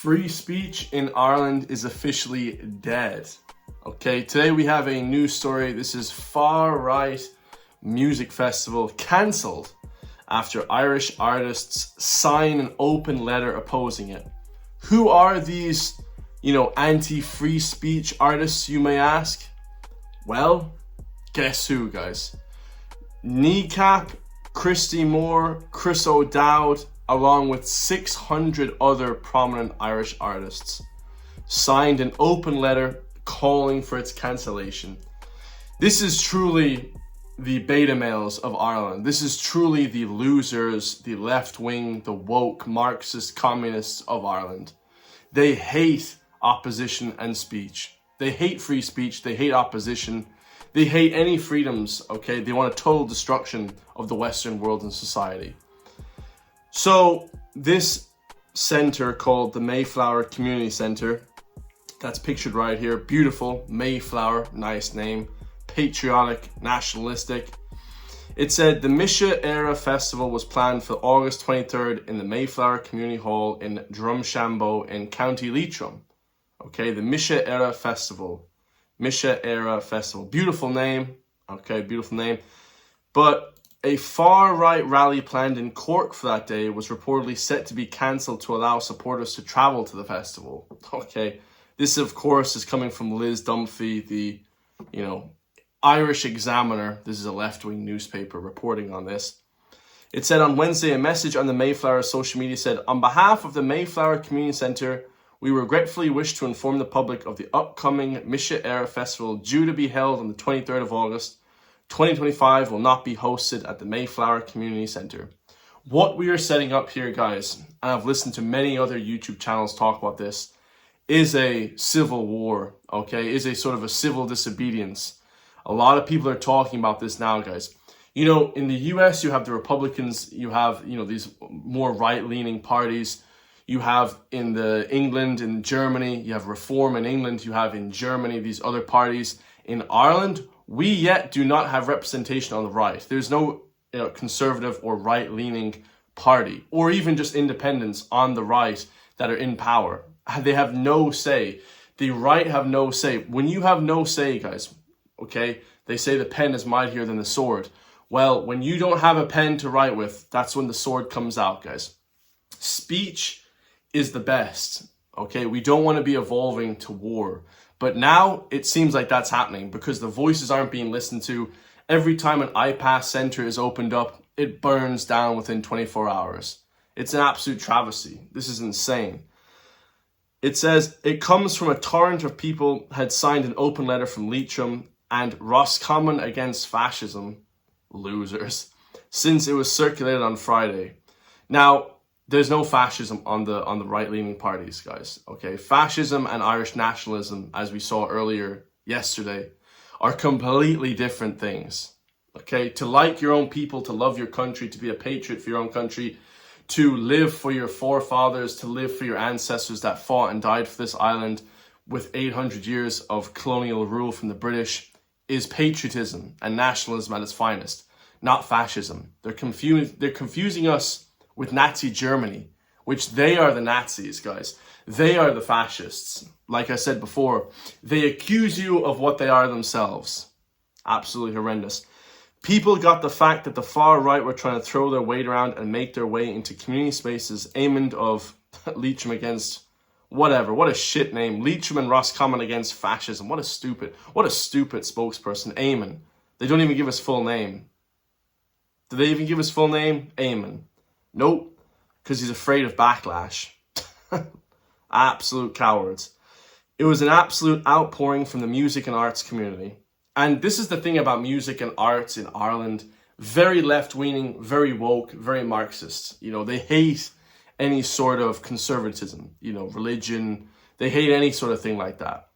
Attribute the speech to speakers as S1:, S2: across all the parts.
S1: Free speech in Ireland is officially dead. Okay, today we have a news story. This is far-right music festival cancelled after Irish artists sign an open letter opposing it. Who are these, anti-free speech artists, you may ask? Well, guess who, guys? Kneecap, Christy Moore, Chris O'Dowd, along with 600 other prominent Irish artists, signed an open letter calling for its cancellation. This is truly the beta males of Ireland. This is truly the losers, the left wing, the woke Marxist communists of Ireland. They hate opposition and speech. They hate free speech. They hate opposition. They hate any freedoms, okay? They want a total destruction of the Western world and society. So this center called the Mayflower Community Center, that's pictured right here, beautiful, Mayflower, nice name, patriotic, nationalistic. It said the Mise Era Festival was planned for August 23rd in the Mayflower Community Hall in Drumshanbo in County Leitrim. Okay, the Mise Era Festival. Mise Era Festival. Beautiful name. Okay, beautiful name. But a far-right rally planned in Cork for that day was reportedly set to be cancelled to allow supporters to travel to the festival. Okay, this of course is coming from Liz Dunphy, the, Irish Examiner. This is a left-wing newspaper reporting on this. It said on Wednesday, a message on the Mayflower social media said, on behalf of the Mayflower Community Centre, we regretfully wish to inform the public of the upcoming Mise Era Festival due to be held on the 23rd of August. 2025 will not be hosted at the Mayflower Community Centre. What we are setting up here, guys, and I've listened to many other YouTube channels talk about this, is a civil war, okay? Is a sort of a civil disobedience. A lot of people are talking about this now, guys. In the US, you have the Republicans, you have, these more right-leaning parties. You have in England, in Germany, you have Reform in England, you have in Germany these other parties. In Ireland, we yet do not have representation on the right. There's no conservative or right-leaning party, or even just independents on the right that are in power. They have no say. The right have no say. When you have no say, guys, okay, they say the pen is mightier than the sword. Well, when you don't have a pen to write with, that's when the sword comes out, guys. Speech is the best, okay? We don't want to be evolving to war. But now it seems like that's happening because the voices aren't being listened to. Every time an iPass center is opened up, it burns down within 24 hours. It's an absolute travesty. This is insane. It says, it comes from a torrent of people had signed an open letter from Leitrim and Roscommon against fascism, losers, since it was circulated on Friday. Now, there's no fascism on the right-leaning parties, guys, okay? Fascism and Irish nationalism, as we saw earlier yesterday, are completely different things, okay? To like your own people, to love your country, to be a patriot for your own country, to live for your forefathers, to live for your ancestors that fought and died for this island with 800 years of colonial rule from the British, is patriotism and nationalism at its finest, not fascism. They're confusing us with Nazi Germany, which they are the Nazis, guys. They are the fascists. Like I said before, they accuse you of what they are themselves. Absolutely horrendous. People got the fact that the far right were trying to throw their weight around and make their way into community spaces aimed of Leitrim against whatever. What a shit name. Leitrim and Roscommon against fascism. What a stupid spokesperson. Eamon. They don't even give us full name. Do they even give us full name? Eamon. Nope, because he's afraid of backlash. Absolute cowards. It was an absolute outpouring from the music and arts community. And this is the thing about music and arts in Ireland. Very left-leaning, very woke, very Marxist. They hate any sort of conservatism, religion. They hate any sort of thing like that.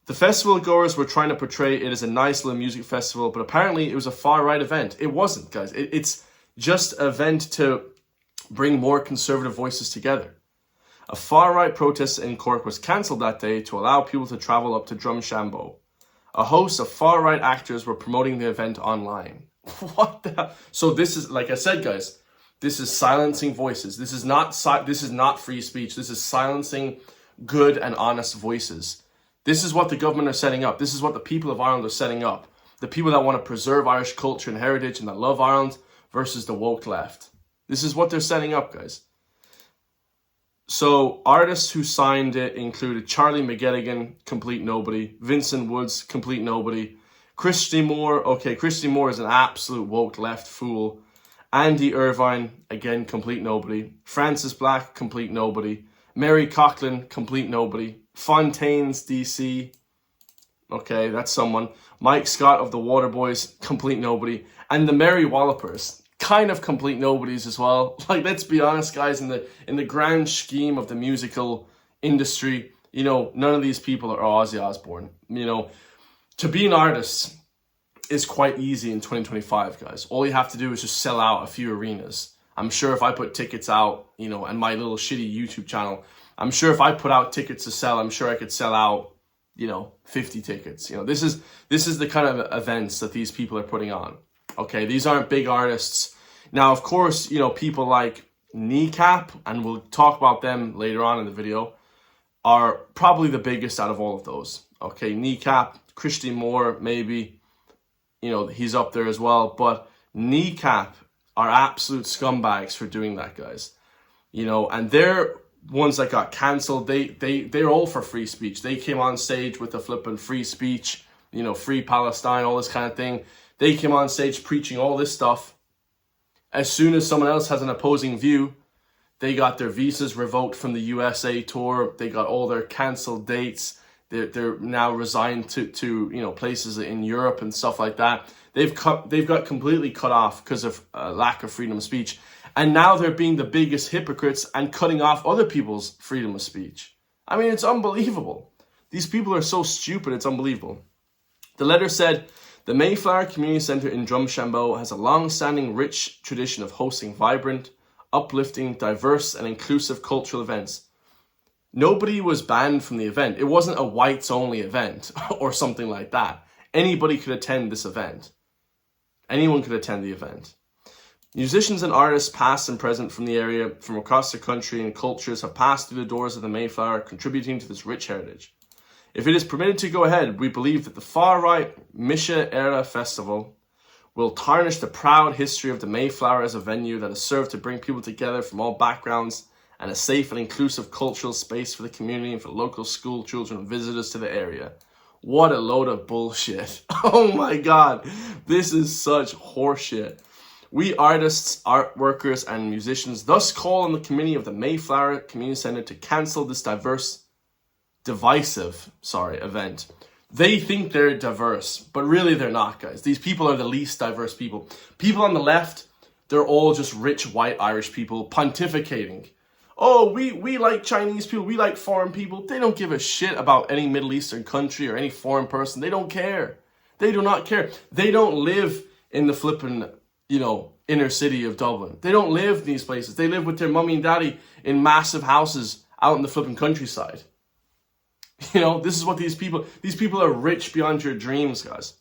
S1: The festival goers were trying to portray it as a nice little music festival, but apparently it was a far-right event. It wasn't, guys. It's just an event to bring more conservative voices together. A far-right protest in Cork was cancelled that day to allow people to travel up to Drumshanbo. A host of far-right actors were promoting the event online. What the hell? So this is, like I said, guys, This is silencing voices. This is not free speech. This is silencing good and honest voices. This is what the government are setting up. This is what the people of Ireland are setting up. The people that want to preserve Irish culture and heritage and that love Ireland versus the woke left. This is what they're setting up, guys. So artists who signed it included Charlie McGettigan, complete nobody. Vincent Woods, complete nobody. Christy Moore, okay, Christy Moore is an absolute woke left fool. Andy Irvine, again, complete nobody. Francis Black, complete nobody. Mary Coughlin, complete nobody. Fontaine's DC, okay, that's someone. Mike Scott of the Waterboys, complete nobody. And the Mary Wallopers, kind of complete nobodies as well. Like, let's be honest, guys, in the grand scheme of the musical industry, you know, none of these people are Ozzy Osbourne. You know, to be an artist is quite easy in 2025, guys. All you have to do is just sell out a few arenas. I'm sure if I put tickets out, you know, and my little shitty YouTube channel, I'm sure if I put out tickets to sell, I'm sure I could sell out, you know, 50 tickets. You know, this is the kind of events that these people are putting on. Okay, these aren't big artists. Now, of course, you know, people like Kneecap, and we'll talk about them later on in the video, are probably the biggest out of all of those. Okay, Kneecap, Christy Moore, maybe, you know, he's up there as well. But Kneecap are absolute scumbags for doing that, guys. You know, and they're ones that got cancelled. They're all for free speech. They came on stage with the flipping free speech, you know, free Palestine, all this kind of thing. They came on stage preaching all this stuff. As soon as someone else has an opposing view, they got their visas revoked from the USA tour. They got all their cancelled dates. They're now resigned to you know, places in Europe and stuff like that. They've got completely cut off because of lack of freedom of speech. And now they're being the biggest hypocrites and cutting off other people's freedom of speech. I mean, it's unbelievable. These people are so stupid, it's unbelievable. The letter said, the Mayflower Community Centre in Drumshanbo has a long-standing rich tradition of hosting vibrant, uplifting, diverse and inclusive cultural events. Nobody was banned from the event. It wasn't a whites-only event or something like that. Anybody could attend this event. Anyone could attend the event. Musicians and artists past and present from the area, from across the country and cultures have passed through the doors of the Mayflower, contributing to this rich heritage. If it is permitted to go ahead, we believe that the far-right Mise Era Festival will tarnish the proud history of the Mayflower as a venue that has served to bring people together from all backgrounds and a safe and inclusive cultural space for the community and for local school children and visitors to the area. What a load of bullshit. Oh my God, this is such horseshit. We artists, art workers, and musicians thus call on the committee of the Mayflower Community Centre to cancel this divisive event. They think they're diverse, but really they're not, guys. These people are the least diverse people. People on the left, they're all just rich white Irish people pontificating. Oh, we like Chinese people, we like foreign people. They don't give a shit about any Middle Eastern country or any foreign person. They don't care. They do not care. They don't live in the flipping, you know, inner city of Dublin. They don't live in these places. They live with their mummy and daddy in massive houses out in the flipping countryside. You know, this is what these people are rich beyond your dreams, guys.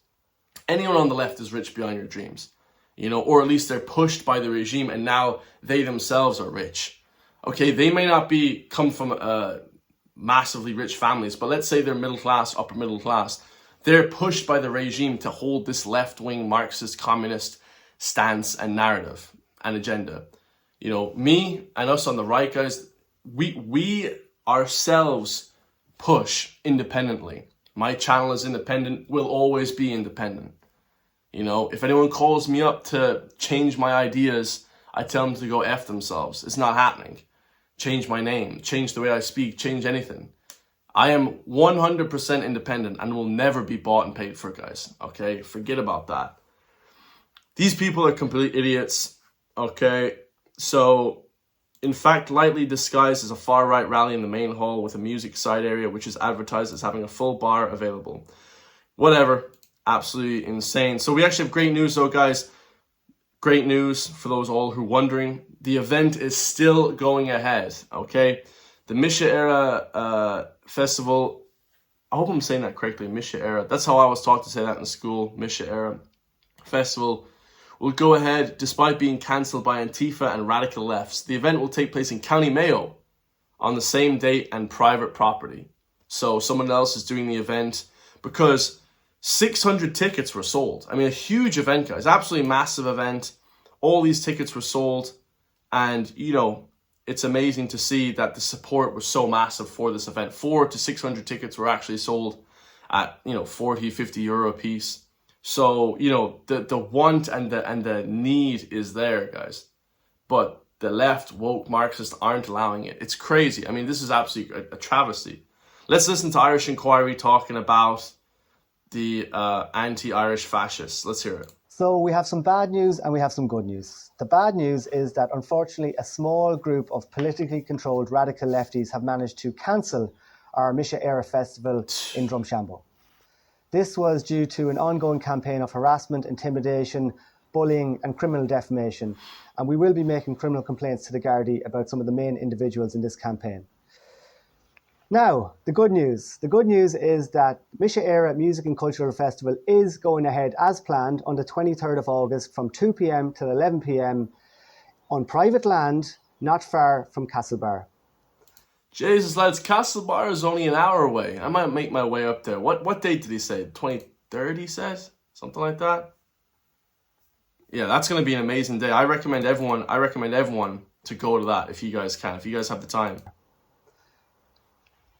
S1: Anyone on the left is rich beyond your dreams, you know, or at least they're pushed by the regime and now they themselves are rich. Okay, they may not come from massively rich families, but let's say they're middle class, upper middle class. They're pushed by the regime to hold this left-wing Marxist communist stance and narrative and agenda. You know, me and us on the right, guys, we ourselves push independently. My channel is independent, will always be independent. You know, if anyone calls me up to change my ideas, I tell them to go F themselves. It's not happening. Change my name, change the way I speak, change anything. I am 100% independent and will never be bought and paid for, guys. Okay, forget about that. These people are complete idiots. Okay, so in fact, lightly disguised as a far-right rally in the main hall with a music side area, which is advertised as having a full bar available. Whatever. Absolutely insane. So we actually have great news, though, guys. Great news for those all who are wondering. The event is still going ahead, okay? The Mise Era Festival, I hope I'm saying that correctly, Mise Era. That's how I was taught to say that in school, Mise Era Festival, will go ahead despite being cancelled by Antifa and radical lefts. The event will take place in County Mayo on the same date and private property. So someone else is doing the event because 600 tickets were sold. I mean, a huge event, guys. Absolutely massive event. All these tickets were sold. And, you know, it's amazing to see that the support was so massive for this event. 400 to 600 tickets were actually sold at, you know, 40, 50 euro a piece. So, you know, the want and the need is there, guys. But the left, woke Marxists aren't allowing it. It's crazy. I mean, this is absolutely a travesty. Let's listen to Irish Inquiry talking about the anti-Irish fascists. Let's hear it.
S2: So we have some bad news and we have some good news. The bad news is that unfortunately a small group of politically controlled radical lefties have managed to cancel our Mise festival in Drumshanbo. This was due to an ongoing campaign of harassment, intimidation, bullying and criminal defamation. And we will be making criminal complaints to the Gardaí about some of the main individuals in this campaign. Now, the good news. The good news is that Mise Music and Cultural Festival is going ahead as planned on the 23rd of August from 2 p.m. till 11 p.m. on private land not far from Castlebar.
S1: Jesus, lads, Castlebar is only an hour away. I might make my way up there. What date did he say? 23rd, he said? Something like that? Yeah, that's going to be an amazing day. I recommend everyone to go to that if you guys can, if you guys have the time.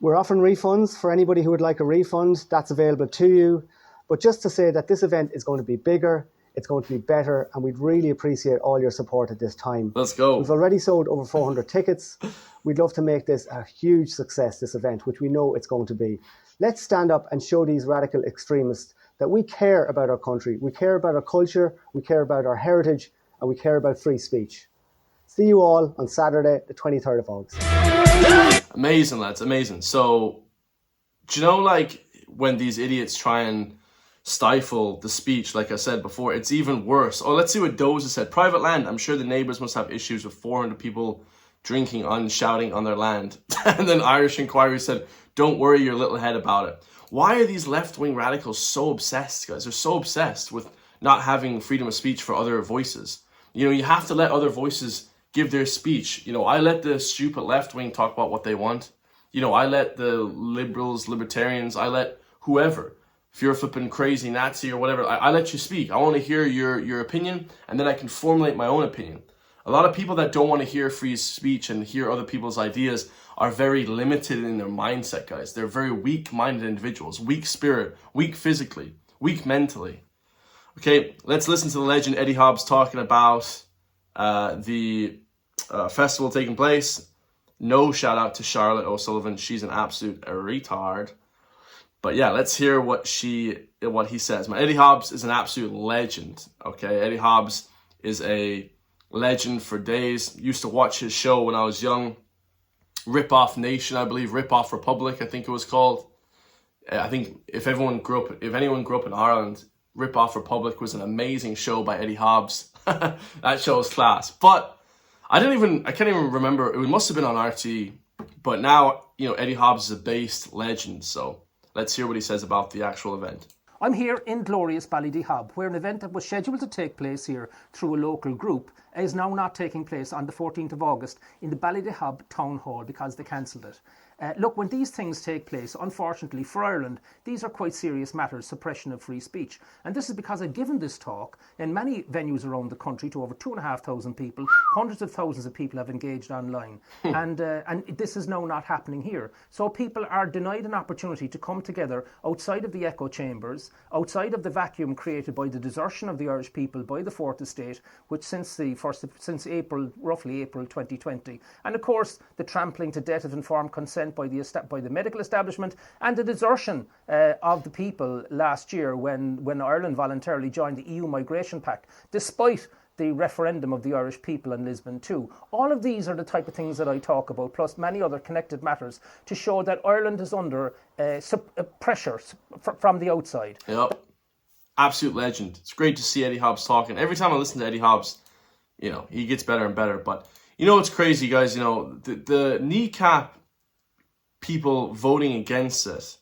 S2: We're offering refunds for anybody who would like a refund. That's available to you. But just to say that this event is going to be bigger, it's going to be better, and we'd really appreciate all your support at this time.
S1: Let's go.
S2: We've already sold over 400 tickets. We'd love to make this a huge success, this event, which we know it's going to be. Let's stand up and show these radical extremists that we care about our country, we care about our culture, we care about our heritage, and we care about free speech. See you all on Saturday, the 23rd of August.
S1: Amazing, lads, amazing. So, do you know, like, when these idiots try and stifle the speech, like I said before, it's even worse. Oh, let's see what Doza said. Private land. I'm sure the neighbours must have issues with 400 people drinking and shouting on their land. And then Irish Inquiry said, don't worry your little head about it. Why are these left-wing radicals so obsessed, guys? They're so obsessed with not having freedom of speech for other voices. You know, you have to let other voices give their speech. You know, I let the stupid left-wing talk about what they want. You know, I let the liberals, libertarians, I let whoever. If you're a flipping crazy Nazi or whatever, I let you speak. I want to hear your opinion, and then I can formulate my own opinion. A lot of people that don't want to hear free speech and hear other people's ideas are very limited in their mindset, guys. They're very weak-minded individuals, weak spirit, weak physically, weak mentally. Okay, let's listen to the legend Eddie Hobbs talking about the festival taking place. No shout out to Charlotte O'Sullivan. She's an absolute retard. But yeah, let's hear what he says. Man, Eddie Hobbs is an absolute legend. Okay, Eddie Hobbs is a legend for days. Used to watch his show when I was young. Rip Off Nation, I believe. Rip Off Republic, I think it was called. I think if anyone grew up in Ireland, Rip Off Republic was an amazing show by Eddie Hobbs. That show was class. But I can't even remember. It must have been on RTE. But now, you know, Eddie Hobbs is a based legend. So let's hear what he says about the actual event.
S3: I'm here in glorious Ballydehob, where an event that was scheduled to take place here through a local group is now not taking place on the 14th of August in the Ballydehob Town Hall because they cancelled it. Look, when these things take place, unfortunately for Ireland, these are quite serious matters, suppression of free speech. And this is because I've given this talk in many venues around the country to over 2,500 people. Hundreds of thousands of people have engaged online. And this is now not happening here. So people are denied an opportunity to come together outside of the echo chambers, outside of the vacuum created by the desertion of the Irish people by the Fourth Estate, which since roughly April 2020. And of course, the trampling to death of informed consent by the medical establishment, and the desertion of the people last year when Ireland voluntarily joined the EU Migration Pact, despite the referendum of the Irish people in Lisbon too. All of these are the type of things that I talk about, plus many other connected matters, to show that Ireland is under pressure from the outside.
S1: Yep. Absolute legend. It's great to see Eddie Hobbs talking. Every time I listen to Eddie Hobbs, you know, he gets better and better. But you know what's crazy, guys? You know, the kneecap people voting against it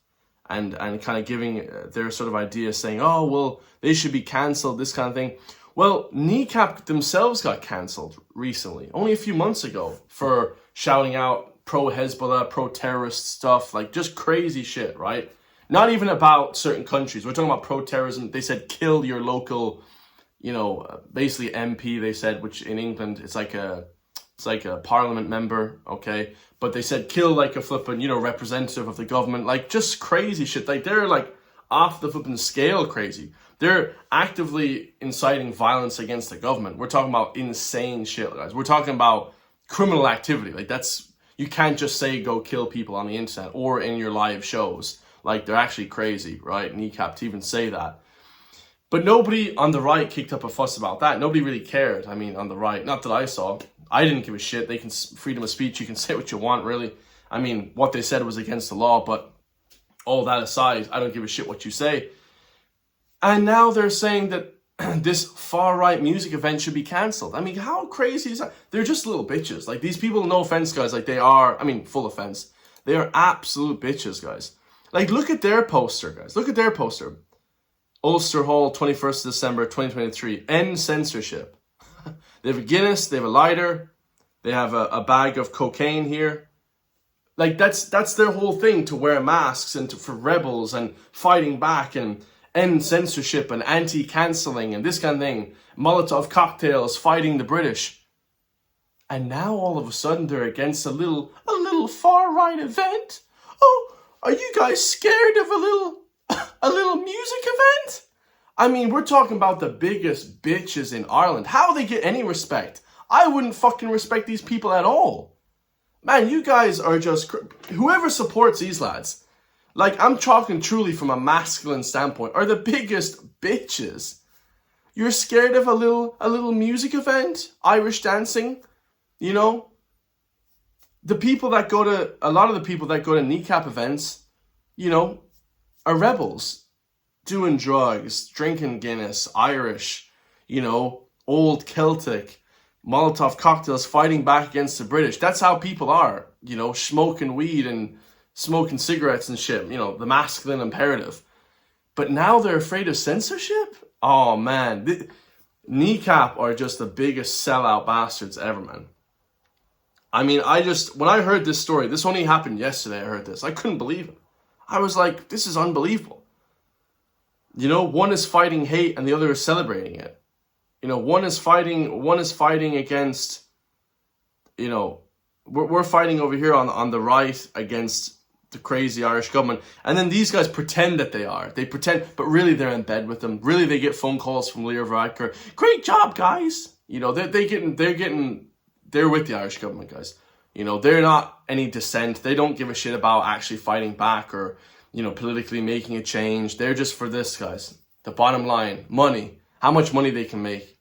S1: and kind of giving their sort of ideas, saying, oh, well, they should be cancelled, this kind of thing. Well, Kneecap themselves got cancelled recently, only a few months ago, for shouting out pro-Hezbollah, pro-terrorist stuff, like just crazy shit, right? Not even about certain countries. We're talking about pro-terrorism. They said kill your local, basically MP, they said, which in England, it's like a parliament member, okay? But they said kill like a flippin', representative of the government, like just crazy shit. Like they're like off the flippin' scale crazy. They're actively inciting violence against the government. We're talking about insane shit, guys. We're talking about criminal activity. Like you can't just say go kill people on the internet or in your live shows. Like they're actually crazy, right? Kneecap to even say that. But nobody on the right kicked up a fuss about that. Nobody really cared. I mean, on the right, not that I saw. I didn't give a shit. They can freedom of speech. You can say what you want, really. I mean, what they said was against the law, but all that aside, I don't give a shit what you say. And now they're saying that this far-right music event should be cancelled. I mean, how crazy is that? They're just little bitches. Like, these people, no offense, guys, like, they are, I mean, full offense. They are absolute bitches, guys. Like, look at their poster, guys. Look at their poster. Ulster Hall, 21st December, 2023. End censorship. They have a Guinness, they have a lighter, they have a bag of cocaine here. Like, that's their whole thing, to wear masks and for rebels and fighting back and end censorship and anti-cancelling and this kind of thing. Molotov cocktails, fighting the British. And now all of a sudden they're against a little far-right event? Oh, are you guys scared of a little music event? I mean, we're talking about the biggest bitches in Ireland. How they get any respect? I wouldn't fucking respect these people at all. Man, you guys are just... Whoever supports these lads, like, I'm talking truly from a masculine standpoint, are the biggest bitches. You're scared of a little music event? Irish dancing? A lot of the people that go to Kneecap events, are rebels. Doing drugs, drinking Guinness, Irish, old Celtic, Molotov cocktails, fighting back against the British. That's how people are, smoking weed and smoking cigarettes and shit, the masculine imperative. But now they're afraid of censorship? Oh, man. Kneecap are just the biggest sellout bastards ever, man. I mean, when I heard this story, this only happened yesterday, I heard this. I couldn't believe it. I was like, this is unbelievable. One is fighting hate and the other is celebrating it. One is fighting against, we're fighting over here on the right against the crazy Irish government. And then these guys pretend that they are. They pretend, but really they're in bed with them. Really they get phone calls from Leo Varadkar. Great job, guys. They're with the Irish government, guys. They're not any dissent. They don't give a shit about actually fighting back or, politically making a change. They're just for this, guys. The bottom line, money. How much money they can make,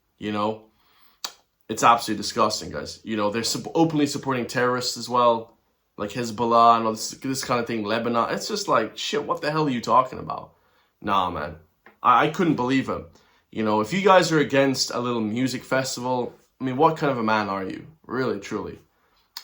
S1: It's absolutely disgusting, guys. They're openly supporting terrorists as well, like Hezbollah and all this kind of thing, Lebanon. It's just like, shit, what the hell are you talking about? Nah, man. I couldn't believe it. If you guys are against a little music festival, I mean, what kind of a man are you? Really, truly.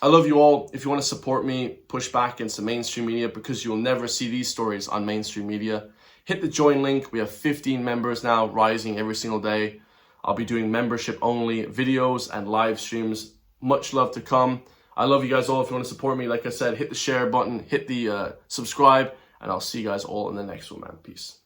S1: I love you all. If you want to support me, push back against the mainstream media, because you'll never see these stories on mainstream media. Hit the join link. We have 15 members now, rising every single day. I'll be doing membership only videos and live streams. Much love to come. I love you guys all. If you want to support me, like I said, hit the share button, hit the subscribe, and I'll see you guys all in the next one, man. Peace.